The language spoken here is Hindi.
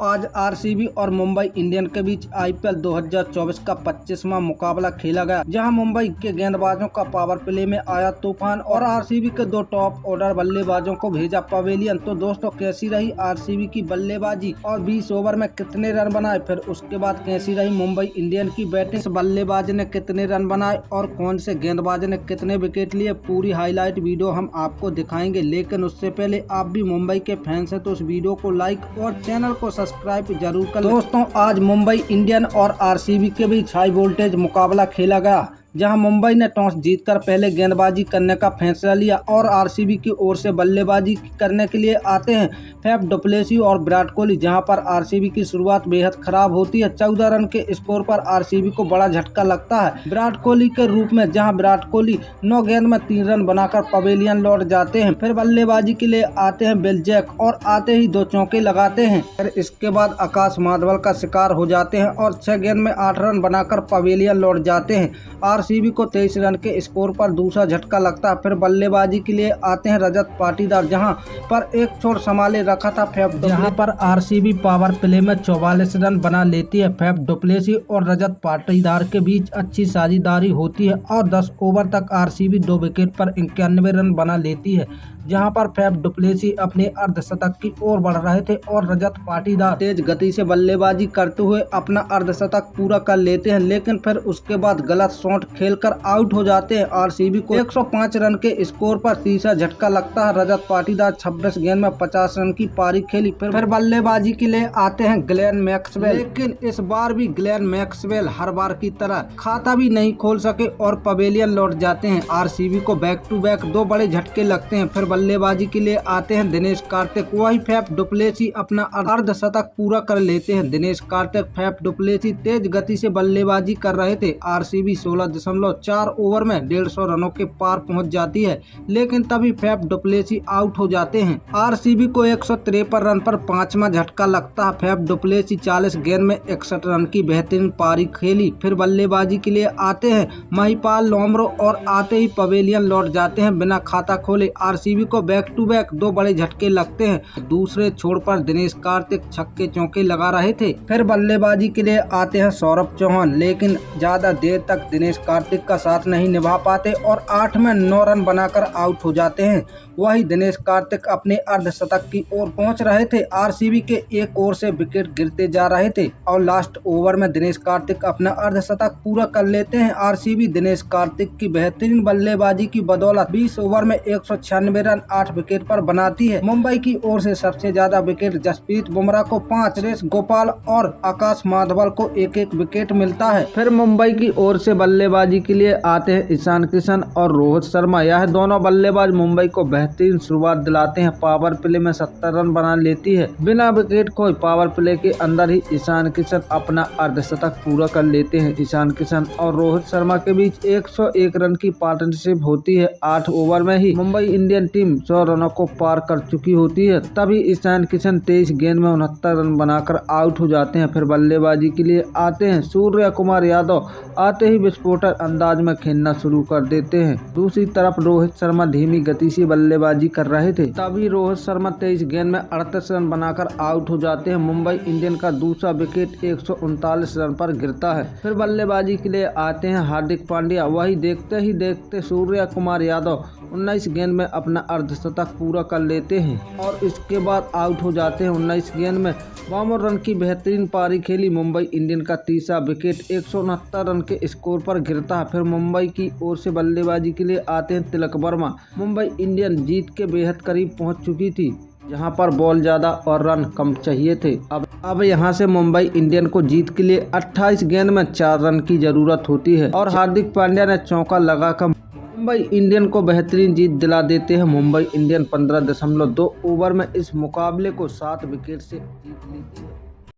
आज आरसीबी और मुंबई इंडियन के बीच आईपीएल 2024 का 25वां मुकाबला खेला गया, जहां मुंबई के गेंदबाजों का पावर प्ले में आया तूफान और आरसीबी के दो टॉप ऑर्डर बल्लेबाजों को भेजा पवेलियन। तो दोस्तों, कैसी रही आरसीबी की बल्लेबाजी और 20 ओवर में कितने रन बनाए, फिर उसके बाद कैसी रही मुंबई इंडियन की बैटिंग, बल्लेबाज ने कितने रन बनाए और कौन से गेंदबाज ने कितने विकेट लिए, पूरी हाईलाइट वीडियो हम आपको दिखाएंगे। लेकिन उससे पहले आप भी मुंबई के फैंस हैं तो उस वीडियो को लाइक और चैनल को सब्सक्राइब जरूर कर। दोस्तों, आज मुंबई इंडियन और आरसीबी के बीच हाई वोल्टेज मुकाबला खेला गया, जहां मुंबई ने टॉस जीतकर पहले गेंदबाजी करने का फैसला लिया और आरसीबी की ओर से बल्लेबाजी करने के लिए आते हैं फैफ डु प्लेसिस और विराट कोहली। जहां पर आरसीबी की शुरुआत बेहद खराब होती है। 14 रन के स्कोर पर आरसीबी को बड़ा झटका लगता है विराट कोहली के रूप में, जहां विराट कोहली 9 गेंद में 3 रन बनाकर पवेलियन लौट जाते हैं। फिर बल्लेबाजी के लिए आते हैं बिल जैक और आते ही 2 चौके लगाते हैं। फिर इसके बाद आकाश माधवल का शिकार हो जाते हैं और 6 गेंद में 8 रन बनाकर पवेलियन लौट जाते हैं। आरसीबी को 23 रन के स्कोर पर दूसरा झटका लगता है। फिर बल्लेबाजी के लिए आते हैं रजत पाटीदार, जहां पर एक छोर संभाले रखा था फैफ, जहां पर आरसीबी पावर प्ले में 44 रन बना लेती है। फैफ डु प्लेसिस और रजत पाटीदार के बीच अच्छी साझेदारी होती है और 10 ओवर तक आरसीबी 2 विकेट पर 91 रन बना लेती है, जहां पर फैफ डु प्लेसिस अपने अर्धशतक की ओर बढ़ रहे थे और रजत पाटीदार तेज गति से बल्लेबाजी करते हुए अपना अर्धशतक पूरा कर लेते हैं। लेकिन फिर उसके बाद गलत शॉट खेलकर आउट हो जाते हैं। आरसीबी को 105 रन के स्कोर पर तीसरा झटका लगता है। रजत पाटीदार 26 गेंद में 50 रन की पारी खेली। फिर बल्लेबाजी के लिए आते हैं ग्लेन मैक्सवेल, लेकिन इस बार भी ग्लेन मैक्सवेल हर बार की तरह खाता भी नहीं खोल सके और पवेलियन लौट जाते हैं। आरसीबी को बैक टू बैक 2 बड़े झटके लगते हैं। फिर बल्लेबाजी के लिए आते हैं दिनेश कार्तिक, वही फैफ डु प्लेसिस अपना अर्धशतक पूरा कर लेते हैं। Dinesh Karthik, Faf du Plessis तेज गति से बल्लेबाजी कर रहे थे। आरसीबी 16.4 ओवर में 150 रनों के पार पहुंच जाती है, लेकिन तभी फैफ डु प्लेसिस आउट हो जाते हैं। आरसीबी को 153 रन पर 5वां झटका लगता है। फैफ डु प्लेसिस 40 गेंद में 61 रन की बेहतरीन पारी खेली। फिर बल्लेबाजी के लिए आते हैं महिपाल लोमरो और आते ही पवेलियन लौट जाते हैं बिना खाता खोले। आरसीबी को बैक टू बैक 2 बड़े झटके लगते हैं। दूसरे छोर पर दिनेश कार्तिक छक्के चौके लगा रहे थे। फिर बल्लेबाजी के लिए आते हैं सौरभ चौहान, लेकिन ज्यादा देर तक दिनेश कार्तिक का साथ नहीं निभा पाते और 8 में 9 रन बनाकर आउट हो जाते हैं। वही दिनेश कार्तिक अपने अर्धशतक की ओर पहुंच रहे थे। आरसीबी के एक ओर से विकेट गिरते जा रहे थे और लास्ट ओवर में दिनेश कार्तिक अपना अर्धशतक पूरा कर लेते हैं। आरसीबी दिनेश कार्तिक की बेहतरीन बल्लेबाजी की बदौलत 20 ओवर में 196 रन 8 विकेट पर बनाती है। मुंबई की ओर से सबसे ज्यादा विकेट जसप्रीत बुमराह को 5, सुरेश गोपाल और आकाश माधवल को 1-1 विकेट मिलता है। फिर मुंबई की ओर से बल्लेबाजी के लिए आते हैं ईशान किशन और रोहित शर्मा। यह दोनों बल्लेबाज मुंबई को बेहतरीन शुरुआत दिलाते हैं। पावर प्ले में 70 रन बना लेती है बिना विकेट खोए। पावर प्ले के अंदर ही ईशान किशन अपना अर्धशतक पूरा कर लेते हैं। ईशान किशन और रोहित शर्मा के बीच 101 रन की पार्टनरशिप होती है। 8 ओवर में ही मुंबई इंडियन टीम 100 रनों को पार कर चुकी होती है। तभी ईशान किशन 23 गेंद में 69 रन बनाकर आउट हो जाते हैं। फिर बल्लेबाजी के लिए आते हैं सूर्य कुमार यादव। आते ही विस्फोटक अंदाज में खेलना शुरू कर देते हैं। दूसरी तरफ रोहित शर्मा धीमी गति से बल्लेबाजी कर रहे थे। तभी रोहित शर्मा 23 गेंद में 38 रन बनाकर आउट हो जाते हैं। मुंबई इंडियन का दूसरा विकेट 139 रन पर गिरता है। फिर बल्लेबाजी के लिए आते हैं हार्दिक पांड्या। वही देखते ही देखते सूर्य कुमार यादव 19 गेंद में अपना अर्धशतक पूरा कर लेते हैं और इसके बाद आउट हो जाते हैं। 19 गेंद में 52 रन की बेहतरीन पारी खेली। मुंबई इंडियन का तीसरा विकेट 169 रन के स्कोर पर गिरता है। फिर मुंबई की ओर से बल्लेबाजी के लिए आते हैं तिलक वर्मा। मुंबई इंडियन जीत के बेहद करीब पहुंच चुकी थी, जहां पर बॉल ज्यादा और रन कम चाहिए थे। अब यहां से मुंबई इंडियन को जीत के लिए 28 गेंद में 4 रन की जरूरत होती है और हार्दिक पांड्या ने चौका लगाकर मुंबई इंडियन को बेहतरीन जीत दिला देते हैं। मुंबई इंडियन 15.2 ओवर में इस मुकाबले को 7 विकेट से जीत लेती है।